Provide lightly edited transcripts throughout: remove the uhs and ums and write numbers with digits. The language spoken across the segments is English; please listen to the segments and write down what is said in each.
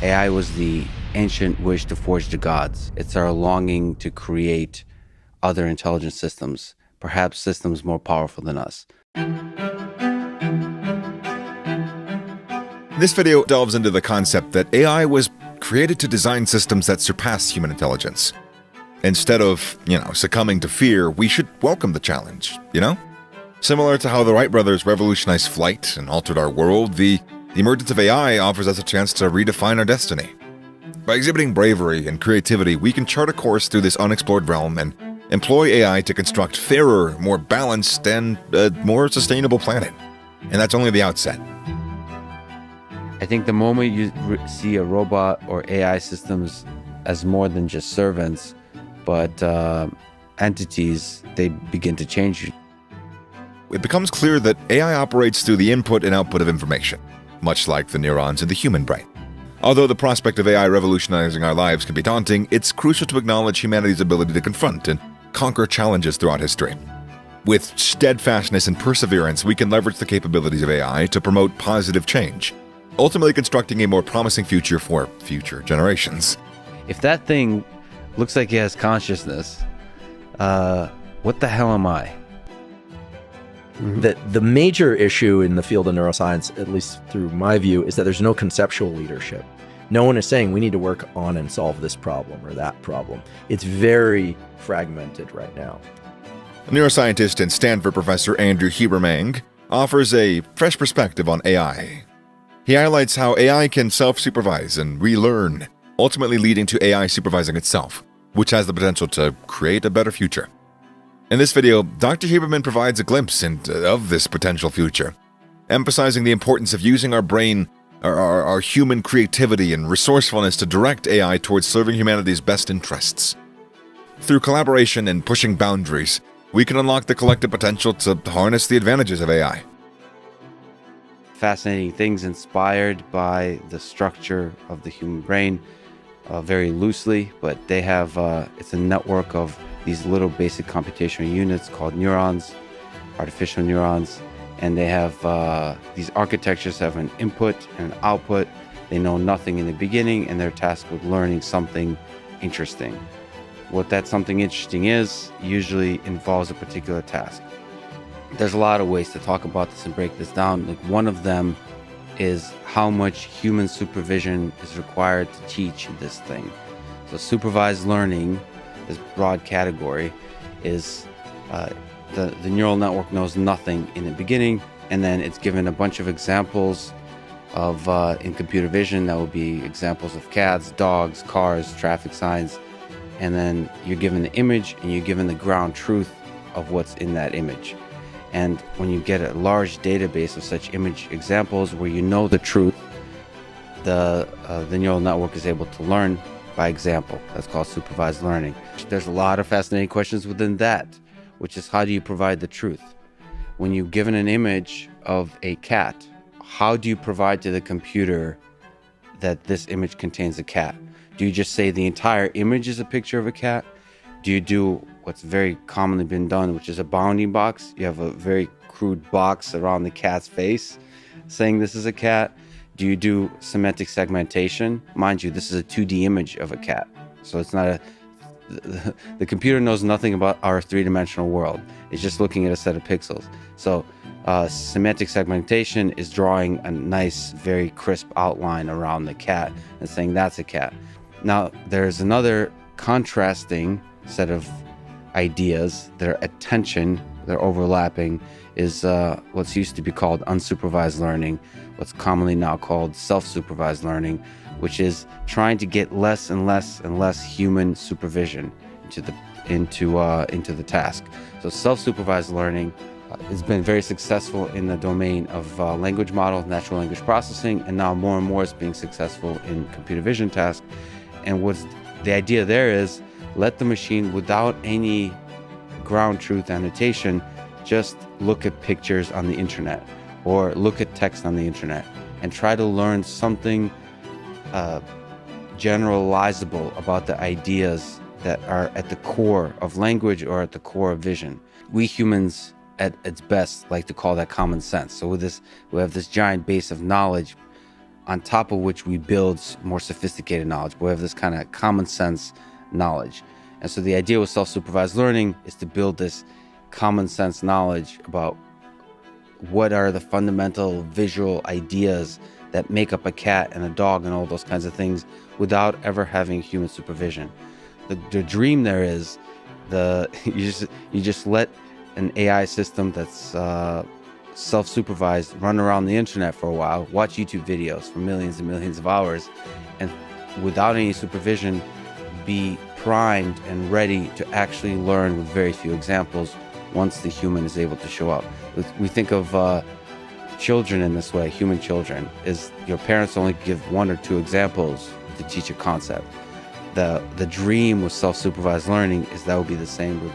AI was the ancient wish to forge the gods. It's our longing to create other intelligent systems, perhaps systems more powerful than us. This video delves into the concept that AI was created to design systems that surpass human intelligence. Instead of, succumbing to fear, we should welcome the challenge, Similar to how the Wright brothers revolutionized flight and altered our world, the emergence of AI offers us a chance to redefine our destiny. By exhibiting bravery and creativity, we can chart a course through this unexplored realm and employ AI to construct fairer, more balanced, and a more sustainable planet. And that's only the outset. I think the moment you see a robot or AI systems as more than just servants, but entities, they begin to change you. It becomes clear that AI operates through the input and output of information, much like the neurons in the human brain. Although the prospect of AI revolutionizing our lives can be daunting, it's crucial to acknowledge humanity's ability to confront and conquer challenges throughout history. With steadfastness and perseverance, we can leverage the capabilities of AI to promote positive change, ultimately constructing a more promising future for future generations. If that thing looks like it has consciousness, what the hell am I? The major issue in the field of neuroscience, at least through my view, is that there's no conceptual leadership. No one is saying we need to work on and solve this problem or that problem. It's very fragmented right now. Neuroscientist and Stanford professor Andrew Huberman offers a fresh perspective on AI. He highlights how AI can self-supervise and relearn, ultimately leading to AI supervising itself, which has the potential to create a better future. In this video, Dr. Huberman provides a glimpse of this potential future, emphasizing the importance of using our brain, our human creativity and resourcefulness to direct AI towards serving humanity's best interests. Through collaboration and pushing boundaries, we can unlock the collective potential to harness the advantages of AI. Fascinating things inspired by the structure of the human brain, very loosely, but they have, it's a network of these little basic computational units called neurons, artificial neurons, and they have, these architectures have an input and an output. They know nothing in the beginning, and they're tasked with learning something interesting. What that something interesting is usually involves a particular task. There's a lot of ways to talk about this and break this down. Like, one of them is how much human supervision is required to teach this thing. So supervised learning, this broad category, is the neural network knows nothing in the beginning, and then it's given a bunch of examples of, in computer vision, that would be examples of cats, dogs, cars, traffic signs, and then you're given the image and you're given the ground truth of what's in that image. And when you get a large database of such image examples where you know the truth, the neural network is able to learn by example. That's called supervised learning. There's a lot of fascinating questions within that, which is, how do you provide the truth? When you're given an image of a cat, how do you provide to the computer that this image contains a cat? Do you just say the entire image is a picture of a cat? Do you do what's very commonly been done, which is a bounding box? You have a very crude box around the cat's face saying this is a cat. Do you do semantic segmentation? Mind you, this is a 2D image of a cat. So it's not the computer knows nothing about our three-dimensional world. It's just looking at a set of pixels. So semantic segmentation is drawing a nice, very crisp outline around the cat and saying that's a cat. Now, there's another contrasting set of ideas that are at tension, they're overlapping, is what's used to be called unsupervised learning, what's commonly now called self-supervised learning, which is trying to get less and less and less human supervision into the task. So self-supervised learning has been very successful in the domain of language model, natural language processing, and now more and more is being successful in computer vision tasks. And what's the idea there is, let the machine, without any ground truth annotation, just look at pictures on the internet or look at text on the internet and try to learn something generalizable about the ideas that are at the core of language or at the core of vision. We humans, at its best, like to call that common sense. So with this, we have this giant base of knowledge. on top of which we build more sophisticated knowledge. We have this kind of common sense knowledge. And so the idea with self-supervised learning is to build this common sense knowledge about what are the fundamental visual ideas that make up a cat and a dog and all those kinds of things without ever having human supervision. The dream there is you just let an AI system that's self-supervised run around the internet for a while, watch YouTube videos for millions and millions of hours, and without any supervision be primed and ready to actually learn with very few examples once the human is able to show up. We think of children in this way, human children, is your parents only give 1 or 2 examples to teach a concept. The dream with self-supervised learning is that would be the same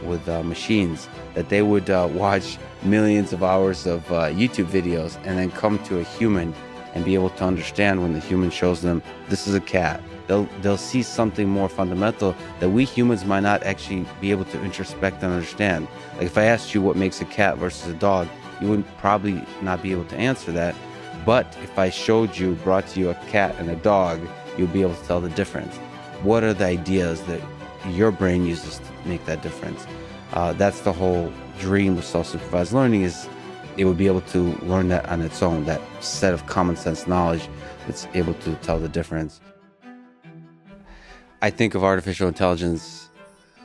with machines, that they would watch millions of hours of YouTube videos and then come to a human and be able to understand when the human shows them this is a cat. They'll see something more fundamental that we humans might not actually be able to introspect and understand. Like if I asked you what makes a cat versus a dog, you would probably not be able to answer that. But if I brought to you a cat and a dog, you'll be able to tell the difference. What are the ideas that your brain uses to make that difference? That's the whole dream with self-supervised learning, is it would be able to learn that on its own, that set of common sense knowledge that's able to tell the difference. I think of artificial intelligence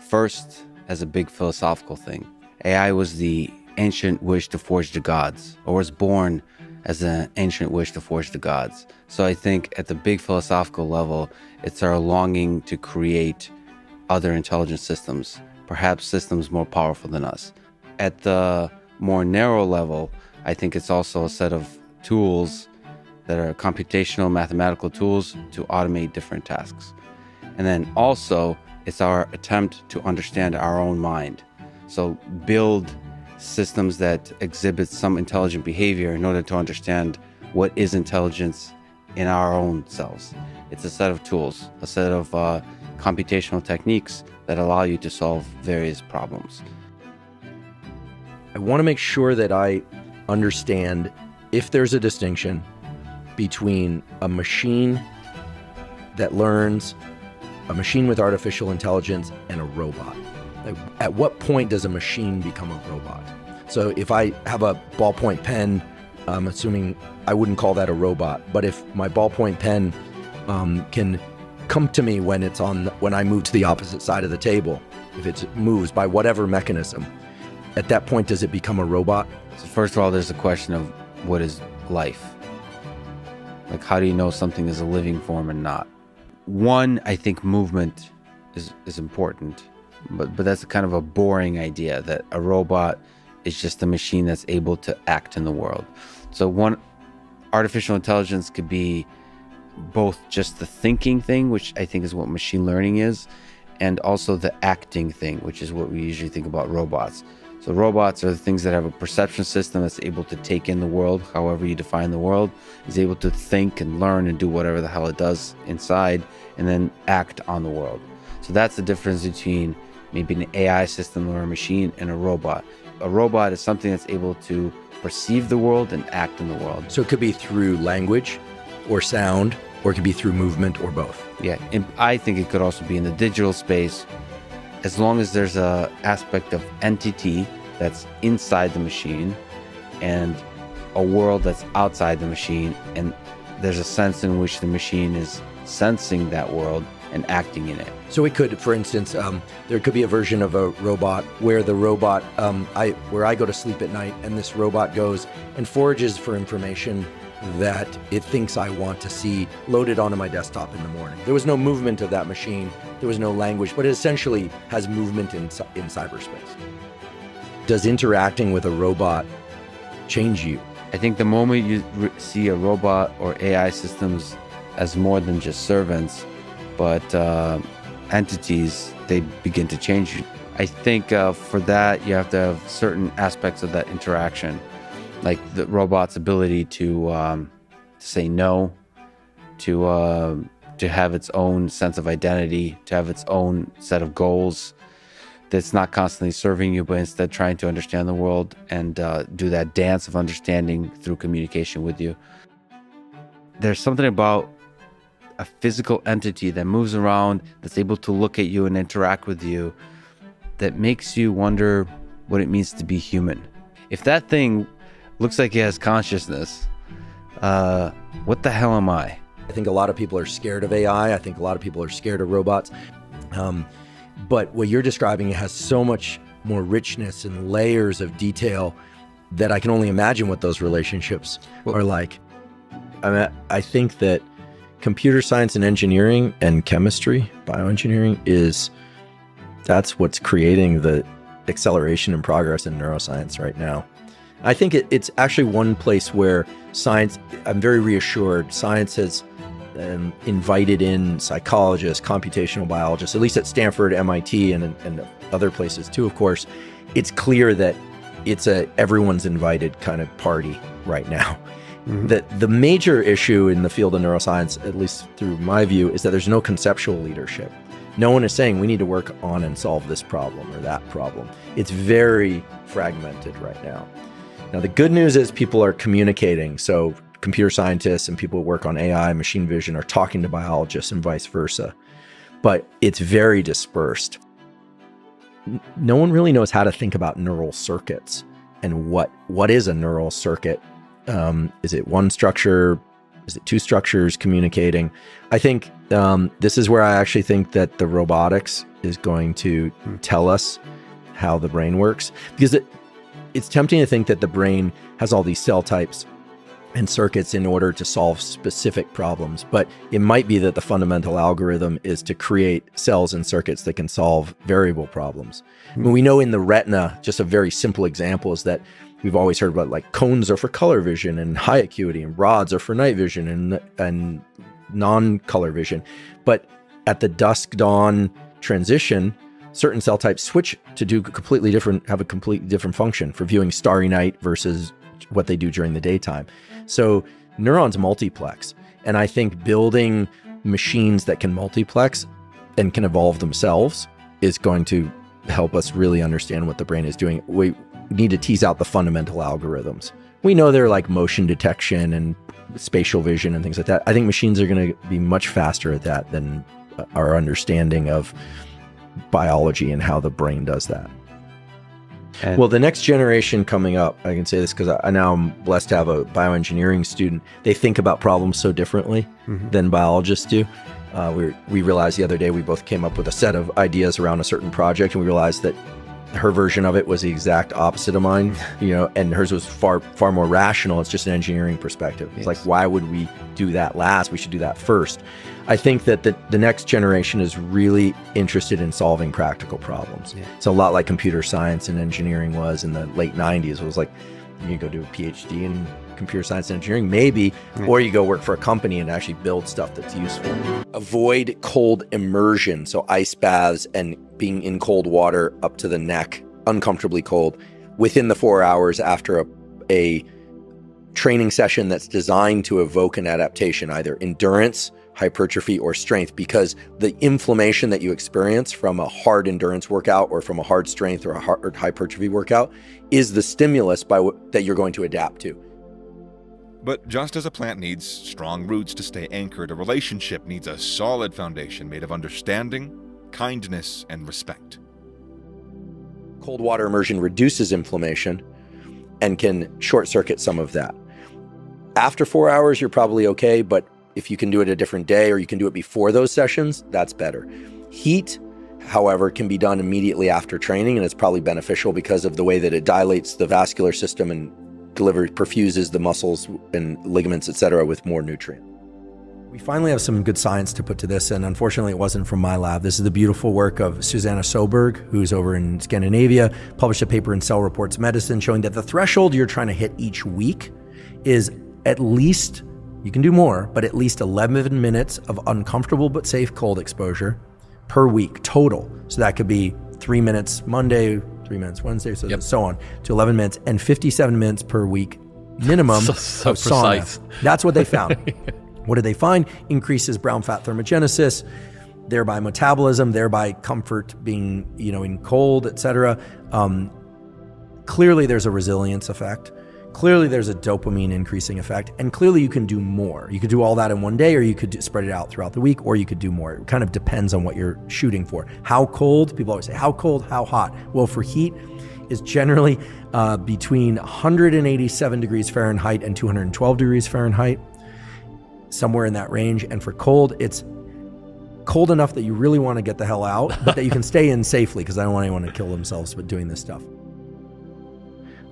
first as a big philosophical thing. AI was the ancient wish to forge the gods, or was born as an ancient wish to forge the gods. So I think at the big philosophical level, it's our longing to create other intelligent systems, perhaps systems more powerful than us. At the more narrow level, I think it's also a set of tools that are computational mathematical tools to automate different tasks. And then also, it's our attempt to understand our own mind. So build systems that exhibit some intelligent behavior in order to understand what is intelligence in our own selves. It's a set of tools, a set of computational techniques that allow you to solve various problems. I want to make sure that I understand if there's a distinction between a machine that learns, a machine with artificial intelligence, and a robot. Like, at what point does a machine become a robot? So if I have a ballpoint pen, I'm assuming I wouldn't call that a robot. But if my ballpoint pen can come to me when I move to the opposite side of the table, if it moves by whatever mechanism, at that point, does it become a robot? So first of all, there's a question of what is life? Like, how do you know something is a living form and not? One, I think movement is important, but that's kind of a boring idea, that a robot is just a machine that's able to act in the world. So one, artificial intelligence could be both just the thinking thing, which I think is what machine learning is, and also the acting thing, which is what we usually think about robots. So robots are the things that have a perception system that's able to take in the world, however you define the world, is able to think and learn and do whatever the hell it does inside, and then act on the world. So that's the difference between maybe an AI system or a machine and a robot. A robot is something that's able to perceive the world and act in the world. So it could be through language or sound, or it could be through movement, or both. Yeah, and I think it could also be in the digital space, as long as there's a aspect of entity that's inside the machine and a world that's outside the machine, and there's a sense in which the machine is sensing that world and acting in it. So it could, for instance, there could be a version of a robot where the robot, where I go to sleep at night, and this robot goes and forages for information that it thinks I want to see loaded onto my desktop in the morning. There was no movement of that machine. There was no language, but it essentially has movement in cyberspace. Does interacting with a robot change you? I think the moment you see a robot or AI systems as more than just servants, but entities, they begin to change you. I think for that, you have to have certain aspects of that interaction, like the robot's ability to say no, to have its own sense of identity, to have its own set of goals that's not constantly serving you, but instead trying to understand the world and do that dance of understanding through communication with you. there's something about a physical entity that moves around, that's able to look at you and interact with you, that makes you wonder what it means to be human. If that thing looks like it has consciousness, what the hell am I? I think a lot of people are scared of AI. I think a lot of people are scared of robots. But what you're describing has so much more richness and layers of detail that I can only imagine what those relationships are like. I think that computer science and engineering and chemistry, bioengineering, that's what's creating the acceleration and progress in neuroscience right now. I think it's actually one place where science, I'm very reassured, science has invited in psychologists, computational biologists, at least at Stanford, MIT, and other places too, of course. It's clear that it's everyone's invited kind of party right now. Mm-hmm. The major issue in the field of neuroscience, at least through my view, is that there's no conceptual leadership. No one is saying we need to work on and solve this problem or that problem. It's very fragmented right now. Now, the good news is people are communicating. So computer scientists and people who work on AI, machine vision are talking to biologists and vice versa. But it's very dispersed. No one really knows how to think about neural circuits and what is a neural circuit. Is it one structure? Is it two structures communicating? I think this is where I actually think that the robotics is going to tell us how the brain works, because it's tempting to think that the brain has all these cell types and circuits in order to solve specific problems, but it might be that the fundamental algorithm is to create cells and circuits that can solve variable problems. I mean, we know in the retina, just a very simple example is that we've always heard about like cones are for color vision and high acuity, and rods are for night vision and non-color vision. But at the dusk-dawn transition, certain cell types switch to have a completely different function for viewing starry night versus what they do during the daytime. So neurons multiplex. And I think building machines that can multiplex and can evolve themselves is going to help us really understand what the brain is doing. We need to tease out the fundamental algorithms. We know they're like motion detection and spatial vision and things like that. I think machines are going to be much faster at that than our understanding of biology and how the brain does that. Well, the next generation coming up, I can say this because I now am blessed to have a bioengineering student. They think about problems so differently than biologists do. We realized the other day, we both came up with a set of ideas around a certain project, and we realized that her version of it was the exact opposite of mine, and hers was far more rational. It's just an engineering perspective. It's like, why would we do that last? We should do that first. I think that the next generation is really interested in solving practical problems. Yeah. It's a lot like computer science and engineering was in the late 90s. It was like, you go do a PhD in computer science and engineering, maybe, or you go work for a company and actually build stuff that's useful. Avoid cold immersion, so ice baths and being in cold water up to the neck, uncomfortably cold, within the 4 hours after a training session that's designed to evoke an adaptation, either endurance, hypertrophy, or strength, because the inflammation that you experience from a hard endurance workout or from a hard strength or a hard hypertrophy workout is the stimulus that you're going to adapt to. But just as a plant needs strong roots to stay anchored, a relationship needs a solid foundation made of understanding, kindness, and respect. Cold water immersion reduces inflammation and can short circuit some of that. After 4 hours, you're probably okay, but if you can do it a different day or you can do it before those sessions, that's better. Heat, however, can be done immediately after training, and it's probably beneficial because of the way that it dilates the vascular system and perfuses the muscles and ligaments, etc., with more nutrient. We finally have some good science to put to this, and unfortunately it wasn't from my lab. This is the beautiful work of Susanna Soberg, who's over in Scandinavia, published a paper in Cell Reports Medicine showing that the threshold you're trying to hit each week is at least, you can do more, but at least 11 minutes of uncomfortable but safe cold exposure per week total. So that could be 3 minutes Monday, 3 minutes Wednesday, so on, to 11 minutes, and 57 minutes per week minimum so of precise. sauna. That's what they found. What did they find? Increases brown fat thermogenesis, thereby metabolism, thereby comfort being, in cold, etc. Clearly there's a resilience effect. clearly there's a dopamine increasing effect, and clearly you can do more. You could do all that in one day, or you could spread it out throughout the week, or you could do more. It kind of depends on what you're shooting for. How cold? People always say, how cold, how hot? Well, for heat, is generally between 187 degrees Fahrenheit and 212 degrees Fahrenheit, somewhere in that range. And for cold, it's cold enough that you really want to get the hell out, but that you can stay in safely, because I don't want anyone to kill themselves with doing this stuff.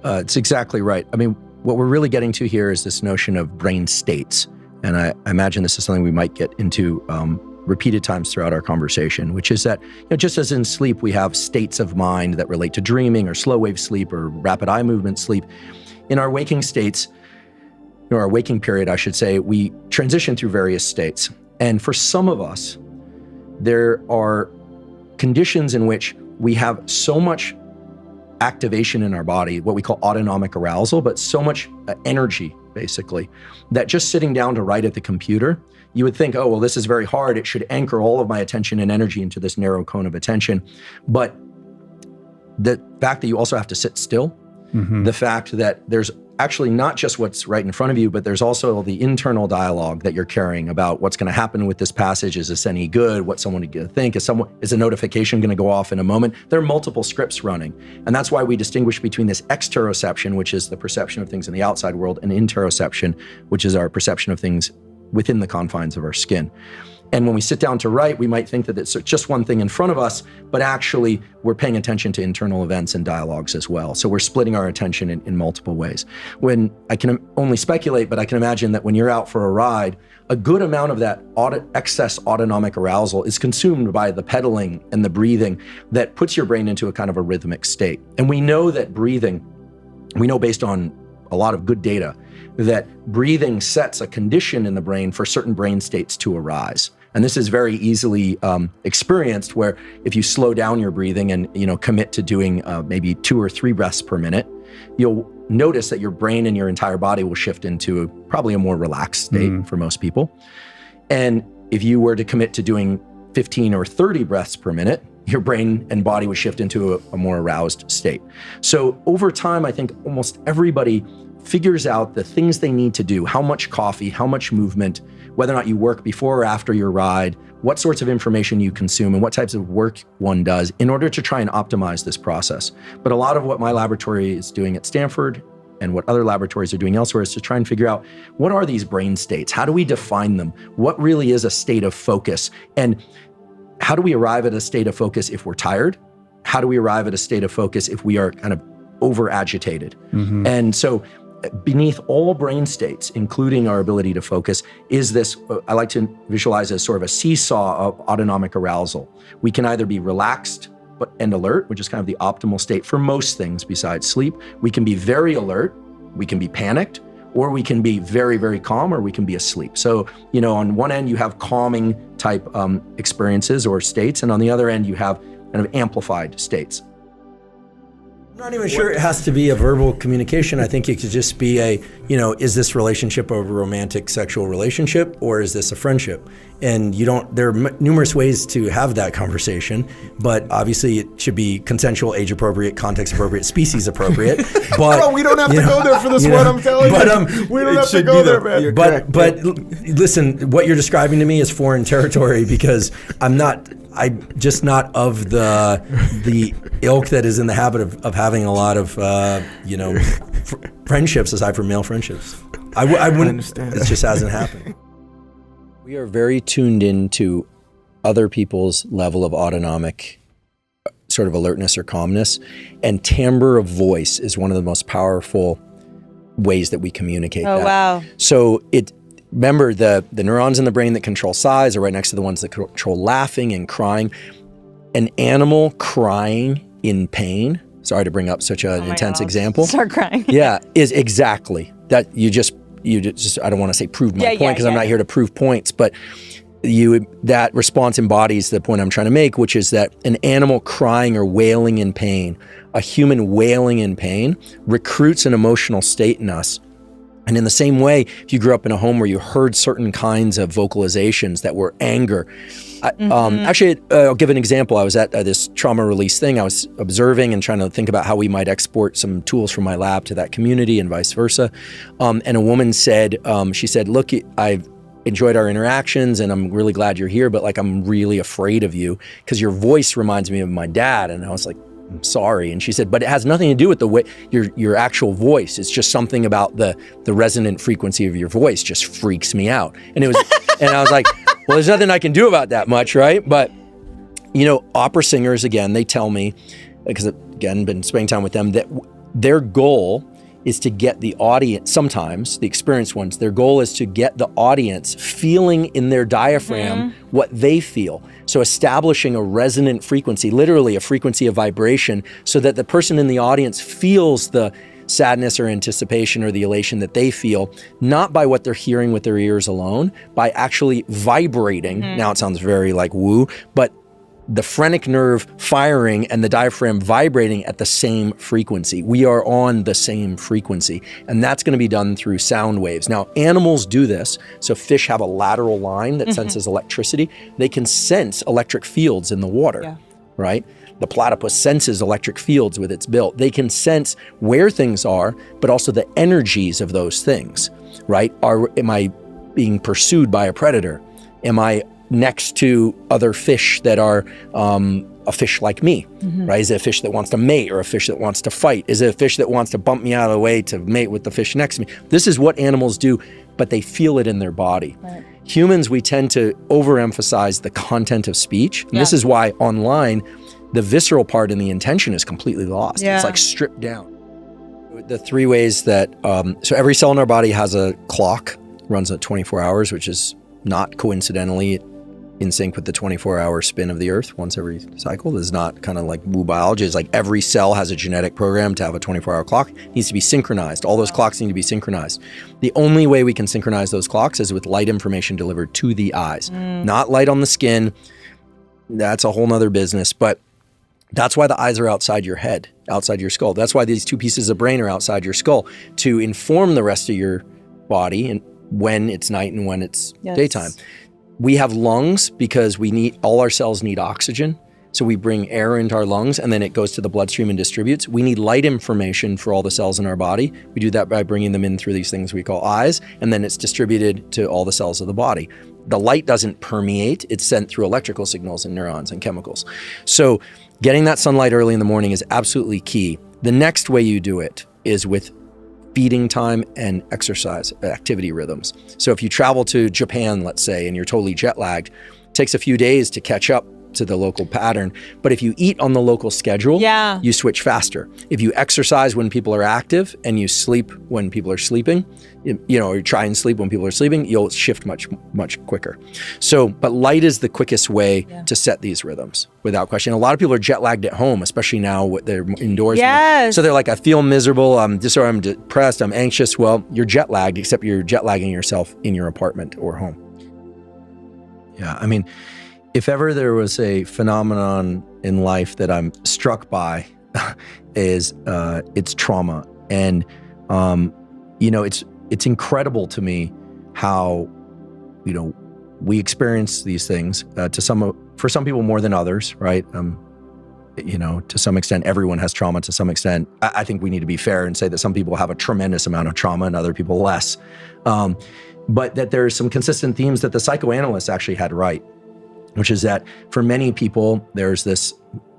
It's exactly right. I mean, what we're really getting to here is this notion of brain states. And I imagine this is something we might get into repeated times throughout our conversation, which is that, just as in sleep, we have states of mind that relate to dreaming or slow wave sleep or rapid eye movement sleep. In our waking states, our waking period, I should say, we transition through various states. And for some of us, there are conditions in which we have so much activation in our body, what we call autonomic arousal, but so much energy, basically, that just sitting down to write at the computer, you would think, oh, well, this is very hard. It should anchor all of my attention and energy into this narrow cone of attention. But the fact that you also have to sit still, the fact that there's actually not just what's right in front of you, but there's also the internal dialogue that you're carrying about what's going to happen with this passage. Is this any good? What's someone going to think? Is a notification going to go off in a moment? There are multiple scripts running. And that's why we distinguish between this exteroception, which is the perception of things in the outside world, and interoception, which is our perception of things within the confines of our skin. And when we sit down to write, we might think that it's just one thing in front of us, but actually we're paying attention to internal events and dialogues as well. So we're splitting our attention in multiple ways. When I can only speculate, but I can imagine that when you're out for a ride, a good amount of that excess autonomic arousal is consumed by the pedaling and the breathing that puts your brain into a kind of a rhythmic state. And we know that breathing, we know based on a lot of good data, that breathing sets a condition in the brain for certain brain states to arise. And this is very easily experienced, where if you slow down your breathing and commit to doing maybe 2 or 3 breaths per minute, you'll notice that your brain and your entire body will shift into probably a more relaxed state for most people. And if you were to commit to doing 15 or 30 breaths per minute, your brain and body would shift into a more aroused state. So over time, I think almost everybody figures out the things they need to do, how much coffee, how much movement, whether or not you work before or after your ride, what sorts of information you consume, and what types of work one does in order to try and optimize this process. But a lot of what my laboratory is doing at Stanford and what other laboratories are doing elsewhere is to try and figure out, what are these brain states? How do we define them? What really is a state of focus? And how do we arrive at a state of focus if we're tired? How do we arrive at a state of focus if we are kind of over agitated? And so beneath all brain states, including our ability to focus, is this, I like to visualize as sort of a seesaw of autonomic arousal. We can either be relaxed and alert, which is kind of the optimal state for most things besides sleep. We can be very alert, we can be panicked, or we can be very, very calm, or we can be asleep. So, on one end you have calming type experiences or states, and on the other end you have kind of amplified states. I'm not even sure it has to be a verbal communication. I think it could just be is this relationship a romantic sexual relationship, or is this a friendship? And there are numerous ways to have that conversation, but obviously it should be consensual, age appropriate, context appropriate, species appropriate. But Bro, we don't have to go there for this one, I'm telling you. We don't have to go there, man. But listen, what you're describing to me is foreign territory, because I'm just not of the ilk that is in the habit of having a lot of friendships aside from male friendships. I wouldn't understand. It just hasn't happened. We are very tuned into other people's level of autonomic sort of alertness or calmness, and timbre of voice is one of the most powerful ways that we communicate that. Wow. So remember, the neurons in the brain that control size are right next to the ones that control laughing and crying. An animal crying in pain, sorry to bring up such an intense example. Start crying. Yeah, is exactly that. You just, I don't want to say prove my point, because I'm not here to prove points, but that response embodies the point I'm trying to make, which is that an animal crying or wailing in pain, a human wailing in pain, recruits an emotional state in us. And in the same way, if you grew up in a home where you heard certain kinds of vocalizations that were anger, actually, I'll give an example. I was at this trauma release thing. I was observing and trying to think about how we might export some tools from my lab to that community and vice versa. And a woman said, she said, look, I've enjoyed our interactions and I'm really glad you're here, but like, I'm really afraid of you because your voice reminds me of my dad. And I was like, I'm sorry. And she said, but it has nothing to do with the way your actual voice. It's just something about the resonant frequency of your voice just freaks me out. And it was, and I was like, well, there's nothing I can do about that much, right? But, you know, opera singers, again, they tell me, because again, been spending time with them, that their goal is to get the audience, sometimes the experienced ones, their goal is to get the audience feeling in their diaphragm what they feel. So establishing a resonant frequency, literally a frequency of vibration, so that the person in the audience feels the sadness or anticipation or the elation that they feel, not by what they're hearing with their ears alone, by actually vibrating. Now it sounds very like woo, but the phrenic nerve firing and the diaphragm vibrating at the same frequency. We are on the same frequency, and that's going to be done through sound waves. Now, animals do this. So fish have a lateral line that senses electricity. They can sense electric fields in the water, right? The platypus senses electric fields with its bill. They can sense where things are, but also the energies of those things, right? Am I being pursued by a predator? Am I next to other fish that are a fish like me, right? Is it a fish that wants to mate or a fish that wants to fight? Is it a fish that wants to bump me out of the way to mate with the fish next to me? This is what animals do, but they feel it in their body. Right. Humans, we tend to overemphasize the content of speech. And this is why online, the visceral part and the intention is completely lost. It's like stripped down. The three ways that, so every cell in our body has a clock, runs at 24 hours, which is not coincidentally in sync with the 24-hour spin of the Earth once every cycle. This is not kind of like woo biology. It's like every cell has a genetic program to have a 24-hour clock. It needs to be synchronized. All those clocks need to be synchronized. The only way we can synchronize those clocks is with light information delivered to the eyes, not light on the skin. That's a whole nother business, but that's why the eyes are outside your head, outside your skull. That's why these two pieces of brain are outside your skull, to inform the rest of your body and when it's night and when it's daytime. We have lungs because all our cells need oxygen. So we bring air into our lungs and then it goes to the bloodstream and distributes. We need light information for all the cells in our body. We do that by bringing them in through these things we call eyes, and then it's distributed to all the cells of the body. The light doesn't permeate, it's sent through electrical signals and neurons and chemicals. So getting that sunlight early in the morning is absolutely key. The next way you do it is with feeding time and exercise activity rhythms. So if you travel to Japan, let's say, and you're totally jet lagged, it takes a few days to catch up to the local pattern. But if you eat on the local schedule, you switch faster. If you exercise when people are active and you sleep when people are sleeping, or you try and sleep when people are sleeping, you'll shift much, much quicker. So, but light is the quickest way to set these rhythms without question. A lot of people are jet lagged at home, especially now they're indoors. So they're like, I feel miserable, I'm depressed, I'm anxious. Well, you're jet lagged, except you're jet lagging yourself in your apartment or home. Yeah, I mean, if ever there was a phenomenon in life that I'm struck by, is it's trauma. And it's incredible to me how we experience these things for some people more than others, right? To some extent, everyone has trauma to some extent. I think we need to be fair and say that some people have a tremendous amount of trauma and other people less. But that there's some consistent themes that the psychoanalysts actually had right, which is that for many people, there's this,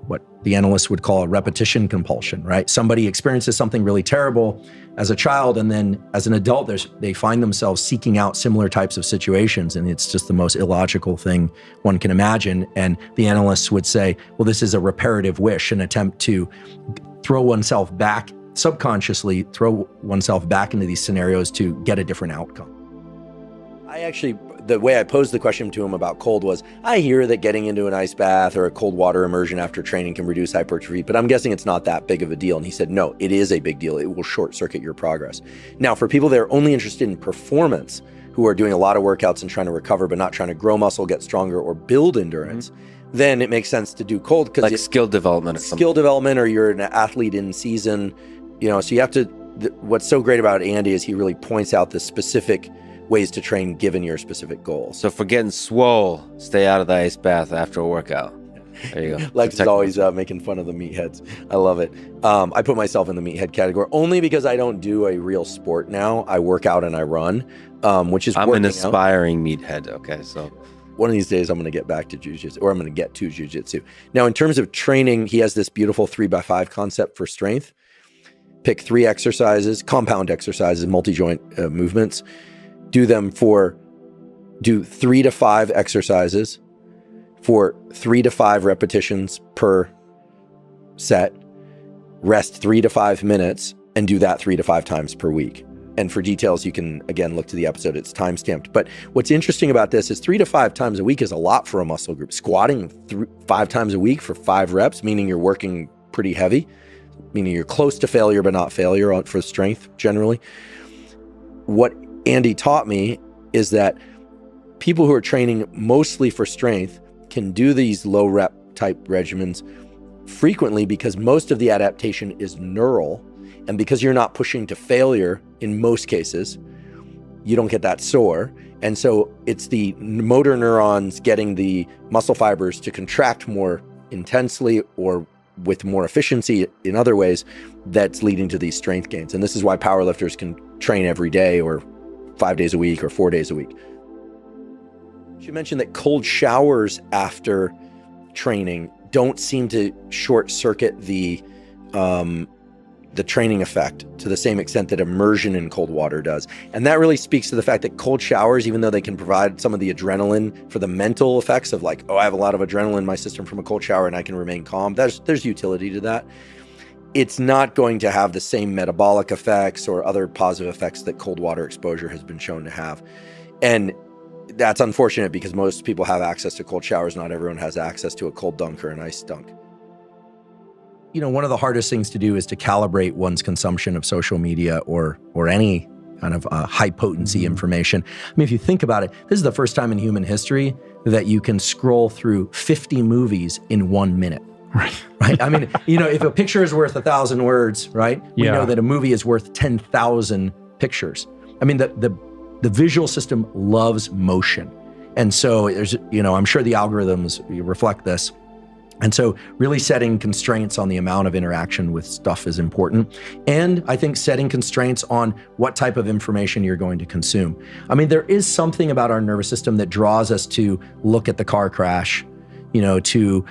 what the analysts would call a repetition compulsion, right? Somebody experiences something really terrible as a child, and then as an adult, they find themselves seeking out similar types of situations, and it's just the most illogical thing one can imagine. And the analysts would say, well, this is a reparative wish, an attempt to throw oneself back, subconsciously throw oneself back into these scenarios to get a different outcome. The way I posed the question to him about cold was, I hear that getting into an ice bath or a cold water immersion after training can reduce hypertrophy, but I'm guessing it's not that big of a deal. And he said, no, it is a big deal. It will short circuit your progress. Now, for people that are only interested in performance, who are doing a lot of workouts and trying to recover, but not trying to grow muscle, get stronger, or build endurance, then it makes sense to do cold. Like skill development. Skill development, or you're an athlete in season, so you have to what's so great about Andy is he really points out the specific ways to train given your specific goals. So for getting swole, stay out of the ice bath after a workout. There you go. Lex is always making fun of the meatheads. I love it. I put myself in the meathead category only because I don't do a real sport now. I work out and I run, which is I'm an aspiring meathead. Okay, so one of these days I'm going to get back to jiu-jitsu, or I'm going to get to jiu-jitsu. Now, in terms of training, he has this beautiful 3x5 concept for strength. Pick 3 exercises, compound exercises, multi-joint movements. Do 3 to 5 exercises for 3 to 5 repetitions per set, rest 3 to 5 minutes, and do that 3 to 5 times per week. And for details, you can, again, look to the episode. It's time-stamped. But what's interesting about this is 3 to 5 times a week is a lot for a muscle group. Squatting 5 times a week for 5 reps, meaning you're working pretty heavy, meaning you're close to failure but not failure for strength generally. What Andy taught me is that people who are training mostly for strength can do these low rep type regimens frequently because most of the adaptation is neural, and because you're not pushing to failure in most cases, you don't get that sore. And so it's the motor neurons getting the muscle fibers to contract more intensely or with more efficiency in other ways that's leading to these strength gains. And this is why powerlifters can train every day or 5 days a week or 4 days a week. You mentioned that cold showers after training don't seem to short circuit the training effect to the same extent that immersion in cold water does. And that really speaks to the fact that cold showers, even though they can provide some of the adrenaline for the mental effects of like, oh, I have a lot of adrenaline in my system from a cold shower and I can remain calm. There's utility to that. It's not going to have the same metabolic effects or other positive effects that cold water exposure has been shown to have. And that's unfortunate because most people have access to cold showers. Not everyone has access to a cold dunk or an ice dunk. You know, one of the hardest things to do is to calibrate one's consumption of social media or any kind of high potency information. I mean, if you think about it, this is the first time in human history that you can scroll through 50 movies in 1 minute. Right. I mean, you know, if a picture is worth 1,000 words, right? We know that a movie is worth 10,000 pictures. I mean, the visual system loves motion. And so there's, you know, I'm sure the algorithms reflect this. And so really setting constraints on the amount of interaction with stuff is important. And I think setting constraints on what type of information you're going to consume. I mean, there is something about our nervous system that draws us to look at the car crash, you know, to,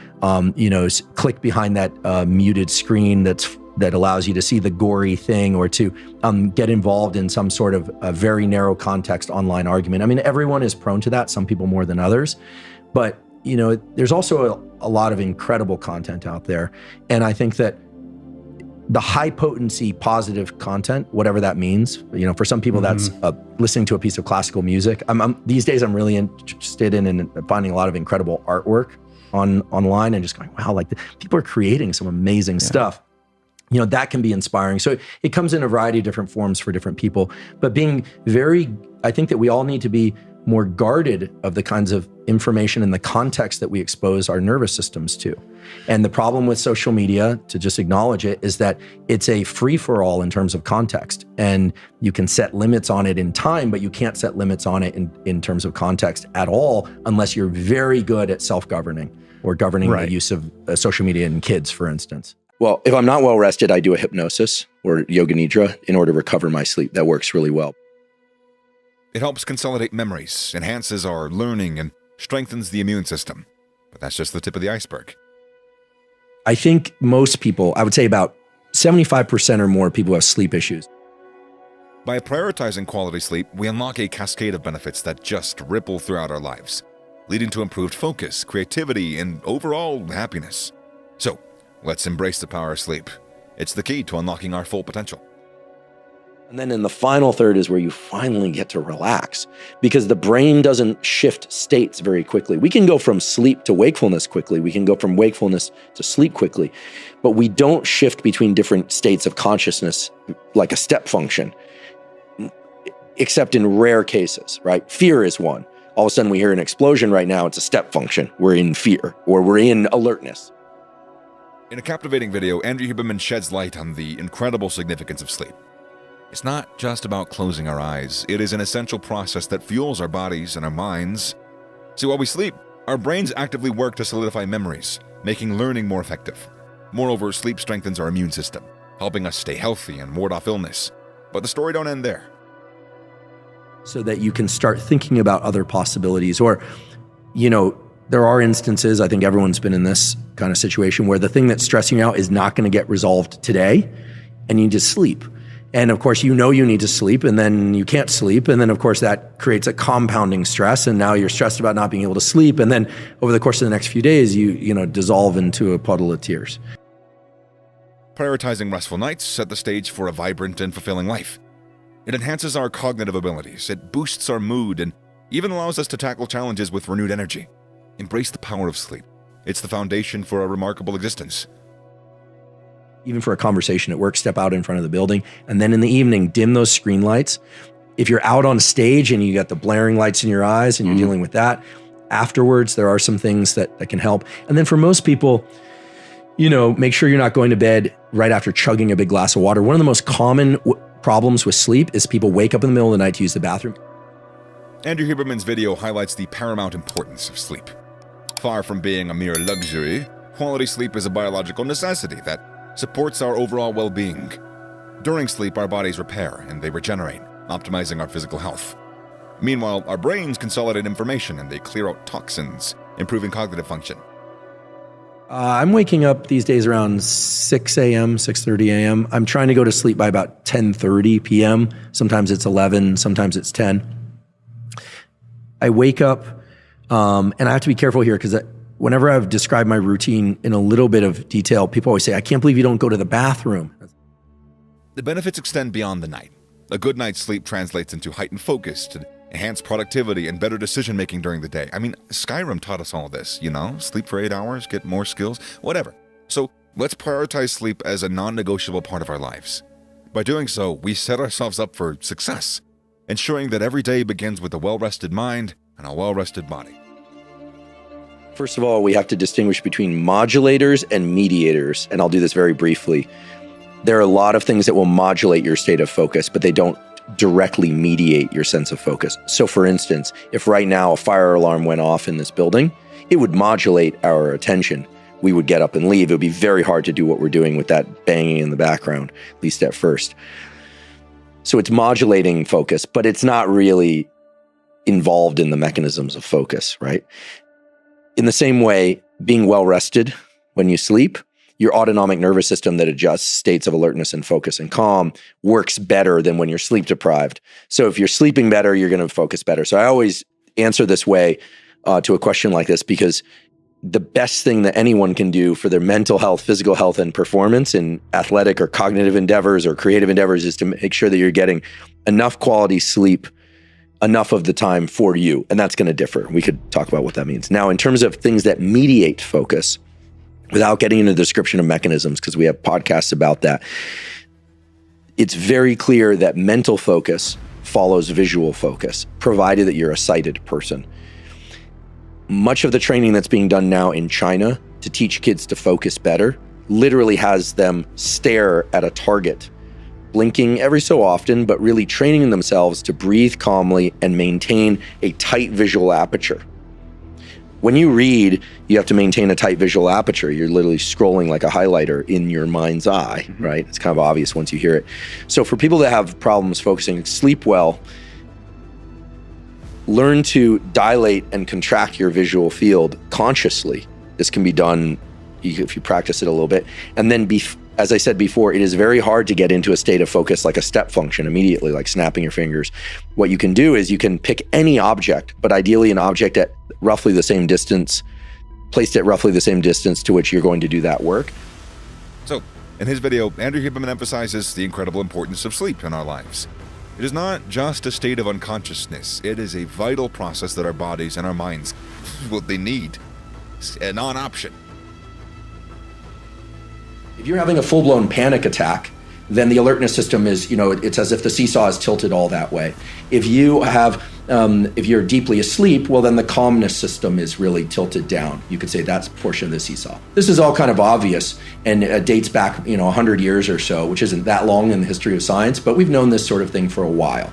click behind that muted screen that allows you to see the gory thing, or to get involved in some sort of a very narrow context online argument. I mean, everyone is prone to that, some people more than others. But, you know, there's also a lot of incredible content out there. And I think that the high potency positive content, whatever that means, you know, for some people that's listening to a piece of classical music. These days I'm really interested in finding a lot of incredible artwork online and just going, wow, like people are creating some amazing stuff. You know, that can be inspiring. So it comes in a variety of different forms for different people, but I think that we all need to be more guarded of the kinds of information and the context that we expose our nervous systems to. And the problem with social media, to just acknowledge it, is that it's a free-for-all in terms of context. And you can set limits on it in time, but you can't set limits on it in terms of context at all, unless you're very good at self-governing or governing the use of social media in kids, for instance. Well, if I'm not well rested, I do a hypnosis or yoga nidra in order to recover my sleep. That works really well. It helps consolidate memories, enhances our learning, and strengthens the immune system. But that's just the tip of the iceberg. I think most people, I would say about 75% or more people have sleep issues. By prioritizing quality sleep, we unlock a cascade of benefits that just ripple throughout our lives, leading to improved focus, creativity, and overall happiness. So, let's embrace the power of sleep. It's the key to unlocking our full potential. And then in the final third is where you finally get to relax, because the brain doesn't shift states very quickly. We can go from sleep to wakefulness quickly. We can go from wakefulness to sleep quickly, but we don't shift between different states of consciousness like a step function, except in rare cases, right? Fear is one. All of a sudden we hear an explosion right now. It's a step function. We're in fear or we're in alertness. In a captivating video, Andrew Huberman sheds light on the incredible significance of sleep. It's not just about closing our eyes. It is an essential process that fuels our bodies and our minds. See, while we sleep, our brains actively work to solidify memories, making learning more effective. Moreover, sleep strengthens our immune system, helping us stay healthy and ward off illness. But the story don't end there. So that you can start thinking about other possibilities. Or, there are instances, I think everyone's been in this kind of situation, where the thing that's stressing you out is not going to get resolved today, and you need to sleep. And of course, you need to sleep, and then you can't sleep. And then, of course, that creates a compounding stress. And now you're stressed about not being able to sleep. And then over the course of the next few days, you dissolve into a puddle of tears. Prioritizing restful nights set the stage for a vibrant and fulfilling life. It enhances our cognitive abilities, it boosts our mood, and even allows us to tackle challenges with renewed energy. Embrace the power of sleep. It's the foundation for a remarkable existence. Even for a conversation at work, step out in front of the building, and then in the evening, dim those screen lights. If you're out on stage and you got the blaring lights in your eyes and you're dealing with that, afterwards, there are some things that can help. And then for most people, make sure you're not going to bed right after chugging a big glass of water. One of the most common problems with sleep is people wake up in the middle of the night to use the bathroom. Andrew Huberman's video highlights the paramount importance of sleep. Far from being a mere luxury, quality sleep is a biological necessity that supports our overall well-being. During sleep, our bodies repair and they regenerate, optimizing our physical health. Meanwhile, our brains consolidate information and they clear out toxins, improving cognitive function. I'm waking up these days around 6 a.m., 6:30 a.m. I'm trying to go to sleep by about 10:30 p.m. Sometimes it's 11, sometimes it's 10. I wake up, and I have to be careful here because whenever I've described my routine in a little bit of detail, people always say, I can't believe you don't go to the bathroom. The benefits extend beyond the night. A good night's sleep translates into heightened focus, to enhanced productivity, and better decision-making during the day. I mean, Skyrim taught us all this, Sleep for 8 hours, get more skills, whatever. So let's prioritize sleep as a non-negotiable part of our lives. By doing so, we set ourselves up for success, ensuring that every day begins with a well-rested mind and a well-rested body. First of all, we have to distinguish between modulators and mediators, and I'll do this very briefly. There are a lot of things that will modulate your state of focus, but they don't directly mediate your sense of focus. So for instance, if right now a fire alarm went off in this building, it would modulate our attention. We would get up and leave. It would be very hard to do what we're doing with that banging in the background, at least at first. So it's modulating focus, but it's not really involved in the mechanisms of focus, right? In the same way, being well rested when you sleep, your autonomic nervous system that adjusts states of alertness and focus and calm works better than when you're sleep deprived. So if you're sleeping better, you're going to focus better. So I always answer this way to a question like this, because the best thing that anyone can do for their mental health, physical health, and performance in athletic or cognitive endeavors or creative endeavors is to make sure that you're getting enough quality sleep enough of the time for you. And that's going to differ. We could talk about what that means. Now, in terms of things that mediate focus, without getting into the description of mechanisms, because we have podcasts about that, it's very clear that mental focus follows visual focus, provided that you're a sighted person. Much of the training that's being done now in China to teach kids to focus better literally has them stare at a target, blinking every so often, but really training themselves to breathe calmly and maintain a tight visual aperture. When you read, you have to maintain a tight visual aperture. You're literally scrolling like a highlighter in your mind's eye, right? It's kind of obvious once you hear it. So for people that have problems focusing, sleep well, learn to dilate and contract your visual field consciously. This can be done if you practice it a little bit. And then, as I said before, it is very hard to get into a state of focus like a step function immediately, like snapping your fingers. What you can do is you can pick any object, but ideally an object at roughly the same distance, placed at roughly the same distance to which you're going to do that work. So, in his video, Andrew Huberman emphasizes the incredible importance of sleep in our lives. It is not just a state of unconsciousness. It is a vital process that our bodies and our minds, what they need. It's a non-option. If you're having a full-blown panic attack, then the alertness system is, it's as if the seesaw is tilted all that way. If you have if you're deeply asleep, well, then the calmness system is really tilted down. You could say that's a portion of the seesaw. This is all kind of obvious and dates back, 100 years or so, which isn't that long in the history of science, but we've known this sort of thing for a while.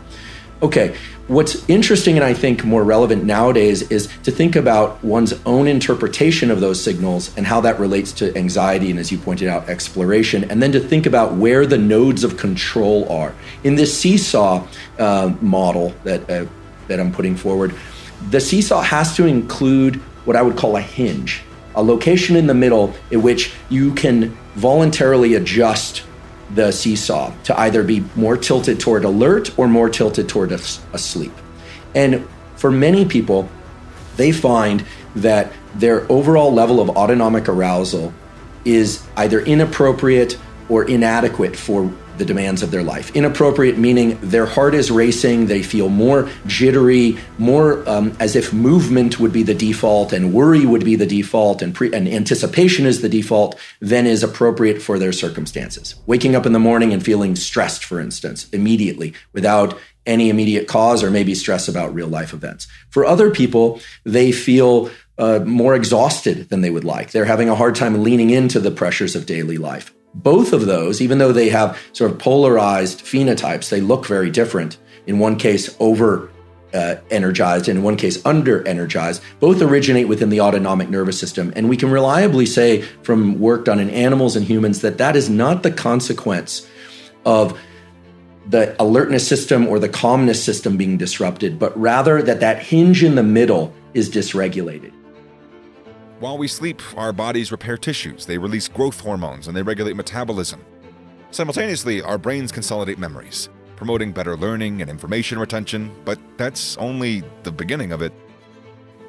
Okay, what's interesting and I think more relevant nowadays is to think about one's own interpretation of those signals and how that relates to anxiety and, as you pointed out, exploration, and then to think about where the nodes of control are. In this seesaw model that I'm putting forward, the seesaw has to include what I would call a hinge, a location in the middle in which you can voluntarily adjust the seesaw to either be more tilted toward alert or more tilted toward asleep. And for many people, they find that their overall level of autonomic arousal is either inappropriate or inadequate for the demands of their life. Inappropriate meaning their heart is racing, they feel more jittery, more as if movement would be the default and worry would be the default and anticipation is the default than is appropriate for their circumstances. Waking up in the morning and feeling stressed, for instance, immediately without any immediate cause or maybe stress about real life events. For other people, they feel more exhausted than they would like. They're having a hard time leaning into the pressures of daily life. Both of those, even though they have sort of polarized phenotypes, they look very different. In one case, over energized, and in one case, under energized. Both originate within the autonomic nervous system. And we can reliably say from work done in animals and humans that that is not the consequence of the alertness system or the calmness system being disrupted, but rather that hinge in the middle is dysregulated. While we sleep, our bodies repair tissues, they release growth hormones, and they regulate metabolism. Simultaneously, our brains consolidate memories, promoting better learning and information retention, but that's only the beginning of it.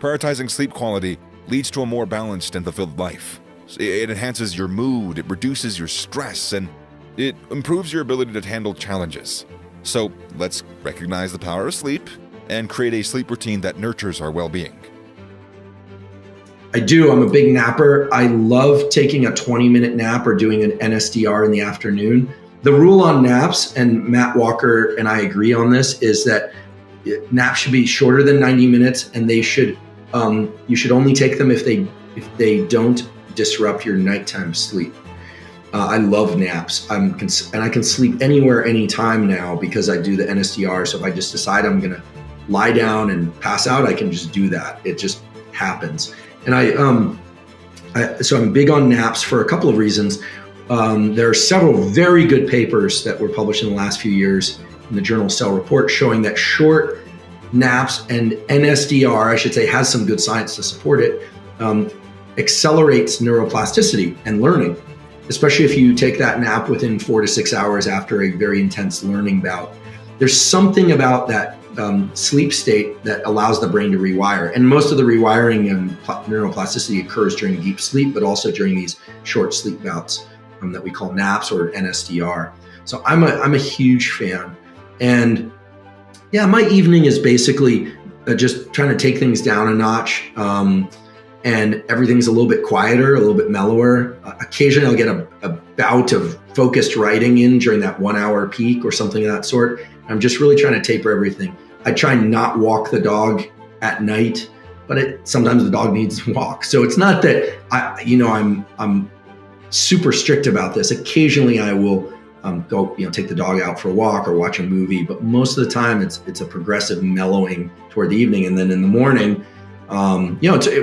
Prioritizing sleep quality leads to a more balanced and fulfilled life. It enhances your mood, it reduces your stress, and it improves your ability to handle challenges. So let's recognize the power of sleep and create a sleep routine that nurtures our well-being. I do. I'm a big napper. I love taking a 20-minute nap or doing an NSDR in the afternoon. The rule on naps, and Matt Walker and I agree on this, is that naps should be shorter than 90 minutes, and they should you should only take them if they don't disrupt your nighttime sleep. I love naps. And I can sleep anywhere, anytime now because I do the NSDR. So if I just decide I'm going to lie down and pass out, I can just do that. It just happens. And so I'm big on naps for a couple of reasons. There are several very good papers that were published in the last few years in the journal Cell Report showing that short naps and NSDR, I should say, has some good science to support it, accelerates neuroplasticity and learning, especially if you take that nap within 4 to 6 hours after a very intense learning bout. There's something about that sleep state that allows the brain to rewire. And most of the rewiring and neuroplasticity occurs during deep sleep, but also during these short sleep bouts that we call naps or NSDR. So I'm a huge fan. And yeah, my evening is basically just trying to take things down a notch. And everything's a little bit quieter, a little bit mellower. Occasionally I'll get a bout of focused writing in during that 1 hour peak or something of that sort. I'm just really trying to taper everything. I try not walk the dog at night, but sometimes the dog needs to walk. So it's not that I'm super strict about this. Occasionally I will go, take the dog out for a walk or watch a movie, but most of the time it's a progressive mellowing toward the evening. And then in the morning,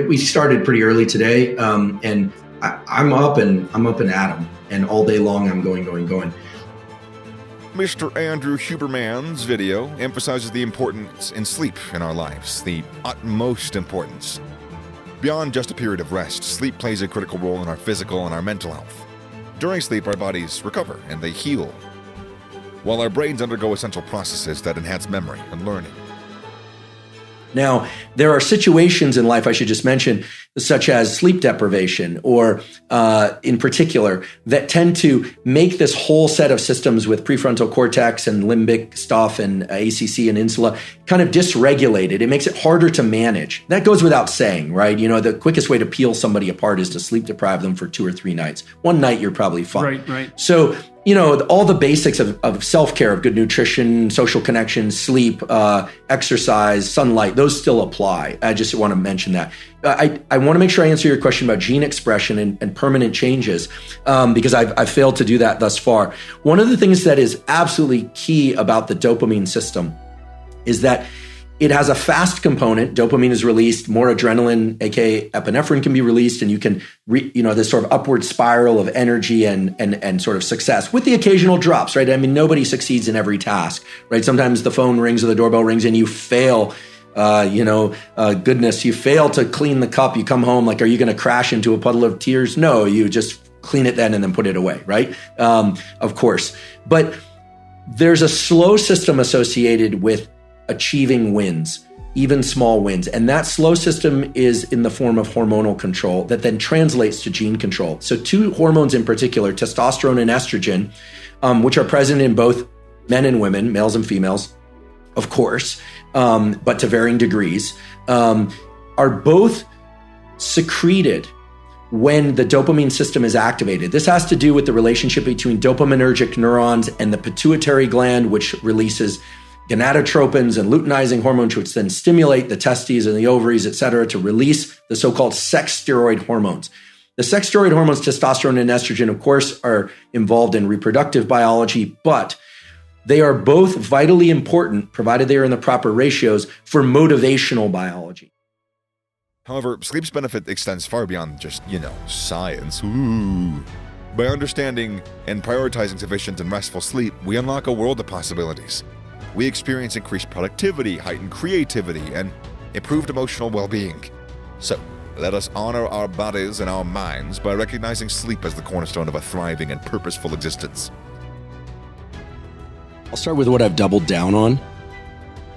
we started pretty early today, and I'm up and at 'em, and all day long I'm going. Mr. Andrew Huberman's video emphasizes the importance in sleep in our lives, the utmost importance. Beyond just a period of rest, sleep plays a critical role in our physical and our mental health. During sleep, our bodies recover and they heal, while our brains undergo essential processes that enhance memory and learning. Now, there are situations in life, I should just mention, such as sleep deprivation or in particular, that tend to make this whole set of systems with prefrontal cortex and limbic stuff and ACC and insula kind of dysregulated. It makes it harder to manage. That goes without saying, right? The quickest way to peel somebody apart is to sleep deprive them for 2 or 3 nights. One night, you're probably fine. Right. So all the basics of self-care, of good nutrition, social connections, sleep, exercise, sunlight, those still apply. I just want to mention that. I want to make sure I answer your question about gene expression and permanent changes, because I've failed to do that thus far. One of the things that is absolutely key about the dopamine system is that it has a fast component. Dopamine is released, more adrenaline, aka epinephrine, can be released, and you can, this sort of upward spiral of energy and sort of success with the occasional drops, right? I mean, nobody succeeds in every task, right? Sometimes the phone rings or the doorbell rings and you fail. You fail to clean the cup. You come home, like, are you going to crash into a puddle of tears? No, you just clean it then and then put it away, right? Of course. But there's a slow system associated with achieving wins, even small wins. And that slow system is in the form of hormonal control that then translates to gene control. So two hormones in particular, testosterone and estrogen, which are present in both men and women, males and females, of course, but to varying degrees, are both secreted when the dopamine system is activated. This has to do with the relationship between dopaminergic neurons and the pituitary gland, which releases gonadotropins and luteinizing hormones, which then stimulate the testes and the ovaries, et cetera, to release the so-called sex steroid hormones. The sex steroid hormones, testosterone and estrogen, of course, are involved in reproductive biology, but they are both vitally important, provided they are in the proper ratios, for motivational biology. However, sleep's benefit extends far beyond just, science. Ooh. By understanding and prioritizing sufficient and restful sleep, we unlock a world of possibilities. We experience increased productivity, heightened creativity, and improved emotional well-being. So, let us honor our bodies and our minds by recognizing sleep as the cornerstone of a thriving and purposeful existence. I'll start with what I've doubled down on.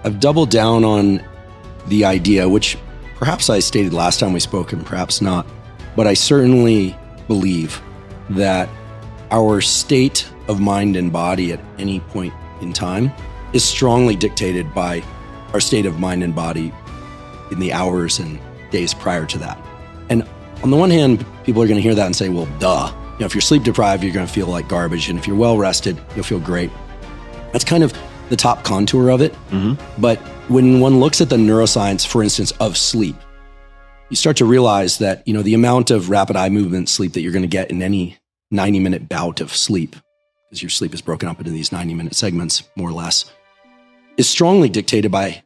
I've doubled down on the idea, which perhaps I stated last time we spoke and perhaps not, but I certainly believe that our state of mind and body at any point in time is strongly dictated by our state of mind and body in the hours and days prior to that. And on the one hand, people are going to hear that and say, well, duh. If you're sleep deprived, you're going to feel like garbage. And if you're well rested, you'll feel great. That's kind of the top contour of it. Mm-hmm. But when one looks at the neuroscience, for instance, of sleep, you start to realize that, the amount of rapid eye movement sleep that you're going to get in any 90-minute bout of sleep, because your sleep is broken up into these 90-minute segments, more or less, is strongly dictated by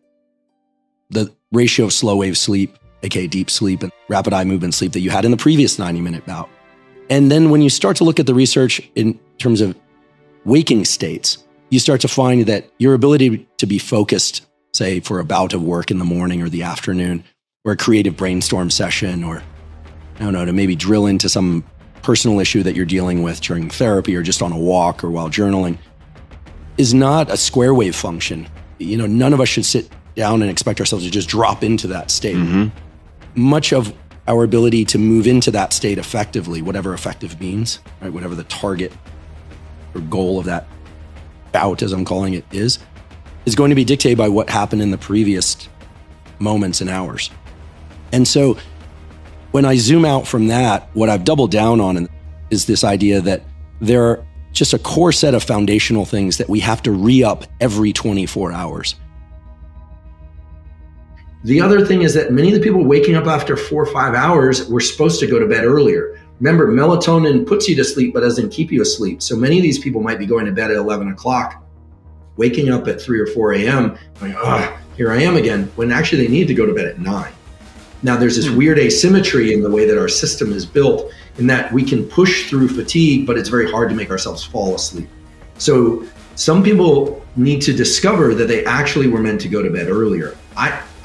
the ratio of slow wave sleep, aka deep sleep, and rapid eye movement sleep that you had in the previous 90-minute bout. And then when you start to look at the research in terms of waking states, you start to find that your ability to be focused, say for a bout of work in the morning or the afternoon, or a creative brainstorm session, or to maybe drill into some personal issue that you're dealing with during therapy or just on a walk or while journaling, is not a square wave function. None of us should sit down and expect ourselves to just drop into that state. Mm-hmm. Much of our ability to move into that state effectively, whatever effective means, right, whatever the target or goal of that bout, as I'm calling it, is going to be dictated by what happened in the previous moments and hours. And so when I zoom out from that, what I've doubled down on is this idea that there are just a core set of foundational things that we have to re-up every 24 hours. The other thing is that many of the people waking up after 4 or 5 hours were supposed to go to bed earlier. Remember, melatonin puts you to sleep but doesn't keep you asleep. So many of these people might be going to bed at 11 o'clock, waking up at 3 or 4 a.m., going, here I am again, when actually they need to go to bed at 9. Now, there's this weird asymmetry in the way that our system is built, in that we can push through fatigue, but it's very hard to make ourselves fall asleep. So some people need to discover that they actually were meant to go to bed earlier.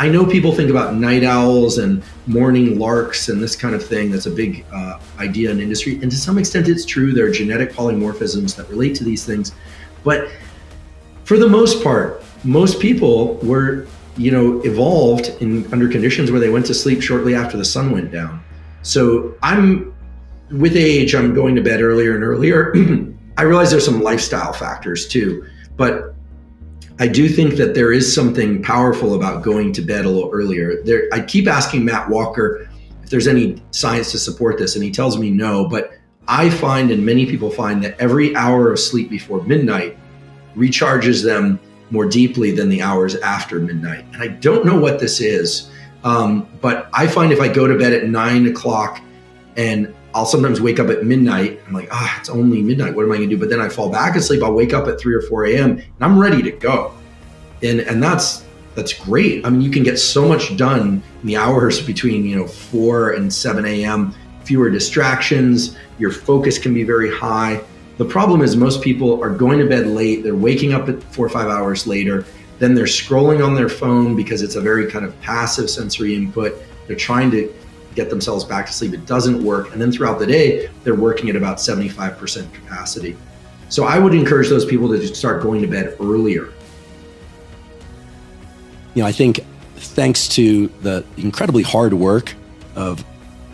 I know people think about night owls and morning larks and this kind of thing. That's a big idea in industry. And to some extent, it's true. There are genetic polymorphisms that relate to these things. But for the most part, most people were evolved under conditions where they went to sleep shortly after the sun went down. So with age, I'm going to bed earlier and earlier. I realize there's some lifestyle factors too, but I do think that there is something powerful about going to bed a little earlier. I keep asking Matt Walker if there's any science to support this, and he tells me no, but I find, and many people find, that every hour of sleep before midnight recharges them more deeply than the hours after midnight. And I don't know what this is, but I find if I go to bed at 9 o'clock and I'll sometimes wake up at midnight, I'm like, it's only midnight. What am I going to do? But then I fall back asleep. I'll wake up at 3 or 4 a.m. and I'm ready to go. And that's great. I mean, you can get so much done in the hours between 4 and 7 a.m. Fewer distractions. Your focus can be very high. The problem is most people are going to bed late. They're waking up at 4 or 5 hours later. Then they're scrolling on their phone because it's a very kind of passive sensory input. They're trying to get themselves back to sleep. It doesn't work. And then throughout the day, they're working at about 75% capacity. So I would encourage those people to start going to bed earlier. I think thanks to the incredibly hard work of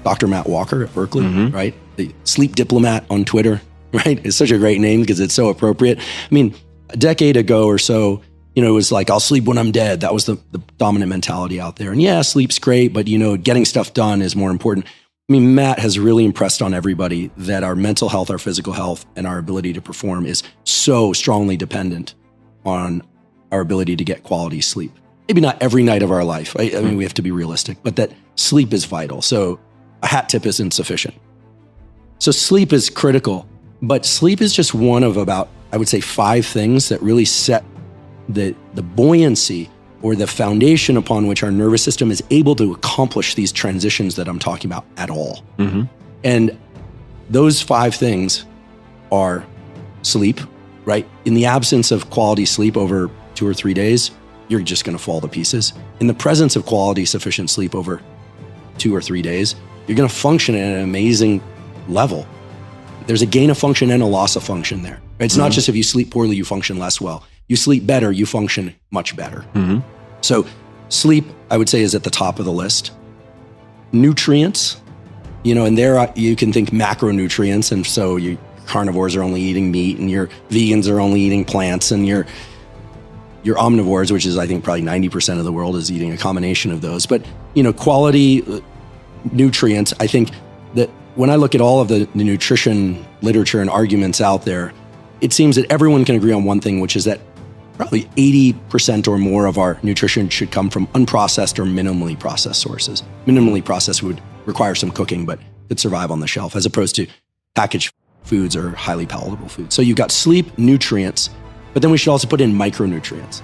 Dr. Matt Walker at Berkeley, right? The sleep diplomat on Twitter, right? It's such a great name because it's so appropriate. I mean, a decade ago or so, it was like, I'll sleep when I'm dead. That was the dominant mentality out there. And yeah, sleep's great, but getting stuff done is more important. I mean, Matt has really impressed on everybody that our mental health, our physical health, and our ability to perform is so strongly dependent on our ability to get quality sleep. Maybe not every night of our life. I mean, we have to be realistic, but that sleep is vital. So a hat tip is insufficient. So sleep is critical, but sleep is just one of about, I would say, 5 things that really set the buoyancy or the foundation upon which our nervous system is able to accomplish these transitions that I'm talking about at all. And those 5 things are sleep, right? In the absence of quality sleep over 2 or 3 days, you're just going to fall to pieces. In the presence of quality, sufficient sleep over 2 or 3 days, you're going to function at an amazing level. There's a gain of function and a loss of function there. It's not just if you sleep poorly, you function less well. You sleep better, you function much better. So sleep, I would say, is at the top of the list. Nutrients, and there you can think macronutrients. And so your carnivores are only eating meat, and your vegans are only eating plants, and your omnivores, which is I think probably 90% of the world, is eating a combination of those. But quality nutrients, I think that when I look at all of the nutrition literature and arguments out there, it seems that everyone can agree on one thing, which is that probably 80% or more of our nutrition should come from unprocessed or minimally processed sources. Minimally processed would require some cooking, but could survive on the shelf, as opposed to packaged foods or highly palatable foods. So you've got sleep, nutrients, but then we should also put in micronutrients.